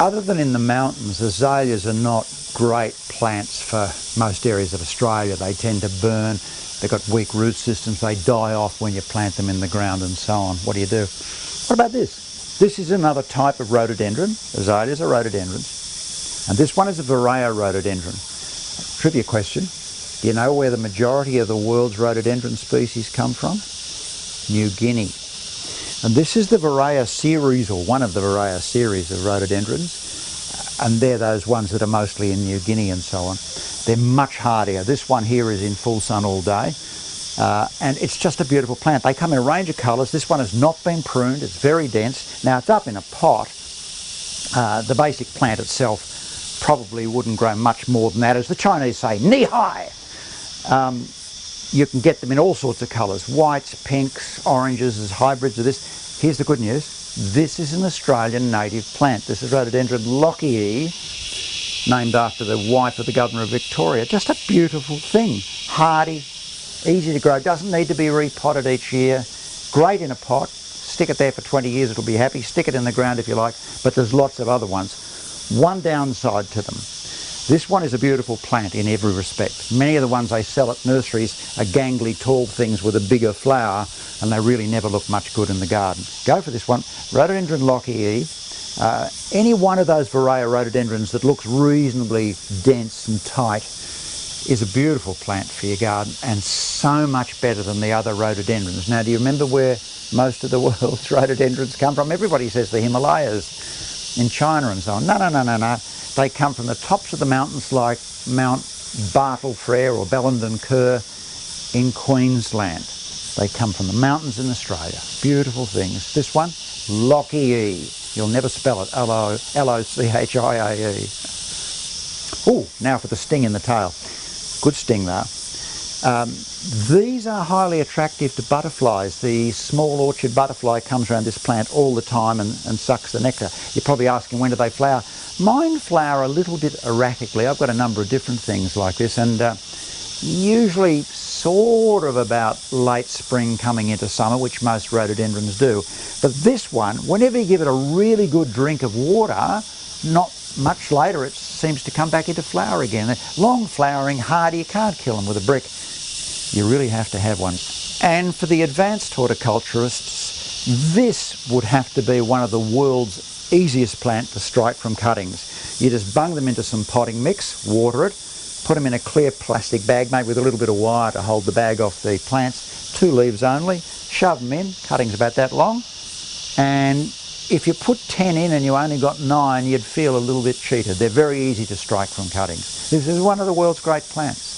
Other than in the mountains, azaleas are not great plants for most areas of Australia. They tend to burn, they've got weak root systems, they die off when you plant them in the ground and so on. What do you do? What about this? This is another type of rhododendron. Azaleas are rhododendrons. And this one is a Vireya Rhododendron. Trivia question. Do you know where the majority of the world's rhododendron species come from? New Guinea. And this is the Vireya series, or one of the Vireya series of rhododendrons. And they're those ones that are mostly in New Guinea and so on. They're much hardier. This one here is in full sun all day. And it's just a beautiful plant. They come in a range of colours. This one has not been pruned. It's very dense. Now, it's up in a pot. The basic plant itself probably wouldn't grow much more than that. As the Chinese say, knee-high. You can get them in all sorts of colours, whites, pinks, oranges, as hybrids of this. Here's the good news. This is an Australian native plant. This is Rhododendron Lochiae, named after the wife of the Governor of Victoria. Just a beautiful thing. Hardy, easy to grow, doesn't need to be repotted each year. Great in a pot. Stick it there for 20 years, it'll be happy. Stick it in the ground if you like, but there's lots of other ones. One downside to them. This one is a beautiful plant in every respect. Many of the ones they sell at nurseries are gangly, tall things with a bigger flower, and they really never look much good in the garden. Go for this one, Rhododendron Lochiae. Any one of those Vireya rhododendrons that looks reasonably dense and tight is a beautiful plant for your garden, and so much better than the other rhododendrons. Now, do you remember where most of the world's rhododendrons come from? Everybody says the Himalayas in China and so on. No. They come from the tops of the mountains like Mount Bartle-Frere or Bellenden Kerr in Queensland. They come from the mountains in Australia. Beautiful things. This one, Lochiae. You'll never spell it, L-O-C-H-I-A-E. Oh, now for the sting in the tail. Good sting though. These are highly attractive to butterflies. The small orchard butterfly comes around this plant all the time and sucks the nectar. You're probably asking, when do they flower? Mine flower a little bit erratically. I've got a number of different things like this, and usually sort of about late spring coming into summer, which most rhododendrons do. But this one, whenever you give it a really good drink of water, not much later it seems to come back into flower again. They're long flowering, hardy, you can't kill them with a brick. You really have to have one. And for the advanced horticulturists, this would have to be one of the world's easiest plant to strike from cuttings. You just bung them into some potting mix, water it, put them in a clear plastic bag, maybe with a little bit of wire to hold the bag off the plants, 2 leaves only, shove them in, cutting's about that long, and if you put 10 in and you only got 9, you'd feel a little bit cheated. They're very easy to strike from cuttings. This is one of the world's great plants.